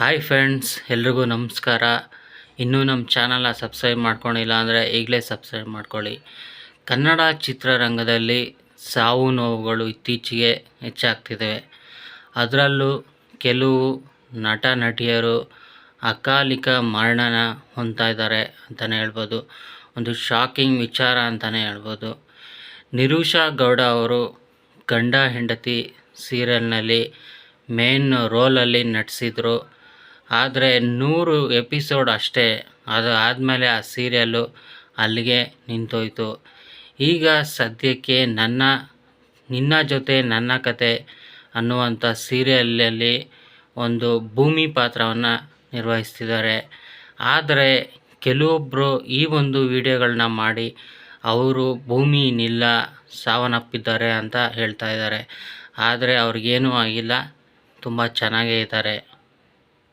Hi friends, ಎಲ್ರಿಗೂ ನಮಸ್ಕಾರ. ಇನ್ನೂ ನಮ್ಮ ಚಾನಲ್ನ ಸಬ್ಸ್ಕ್ರೈಬ್ ಮಾಡ್ಕೊಂಡಿಲ್ಲ ಅಂದರೆ ಈಗಲೇ ಸಬ್ಸ್ಕ್ರೈಬ್ ಮಾಡ್ಕೊಳ್ಳಿ. ಕನ್ನಡ ಚಿತ್ರರಂಗದಲ್ಲಿ ಸಾವು ನೋವುಗಳು ಇತ್ತೀಚೆಗೆ ಹೆಚ್ಚಾಗ್ತಿದ್ದಾವೆ. ಅದರಲ್ಲೂ ಕೆಲವು ನಟ ನಟಿಯರು ಅಕಾಲಿಕ ಮರಣನ ಹೊಂದ್ತಾ ಇದ್ದಾರೆ ಅಂತಲೇ ಹೇಳ್ಬೋದು. ಒಂದು ಶಾಕಿಂಗ್ ವಿಚಾರ ಅಂತಲೇ ಹೇಳ್ಬೋದು. ನಿರೂಷಾ ಗೌಡ ಅವರು ಗಂಡ ಹೆಂಡತಿ ಸೀರಿಯಲ್ನಲ್ಲಿ ಮೇನ್ ರೋಲಲ್ಲಿ ನಟಿಸಿದರು. ಆದರೆ 100 ಎಪಿಸೋಡ್ ಅಷ್ಟೇ, ಅದು ಆದಮೇಲೆ ಆ ಸೀರಿಯಲ್ಲು ಅಲ್ಲಿಗೆ ನಿಂತೋಯ್ತು. ಈಗ ಸದ್ಯಕ್ಕೆ ನಿನ್ನ ಜೊತೆ ನನ್ನ ಕತೆ ಅನ್ನುವಂಥ ಸೀರಿಯಲಲ್ಲಿ ಒಂದು ಭೂಮಿ ಪಾತ್ರವನ್ನು ನಿರ್ವಹಿಸ್ತಿದ್ದಾರೆ. ಆದರೆ ಕೆಲವೊಬ್ಬರು ಈ ಒಂದು ವಿಡಿಯೋಗಳನ್ನ ಮಾಡಿ ಅವರು ಭೂಮಿ ನಿಲ್ಲ ಸಾವನ್ನಪ್ಪಿದ್ದಾರೆ ಅಂತ ಹೇಳ್ತಾ ಇದ್ದಾರೆ. ಆದರೆ ಅವ್ರಿಗೇನೂ ಆಗಿಲ್ಲ, ತುಂಬ ಚೆನ್ನಾಗೇ ಇದ್ದಾರೆ.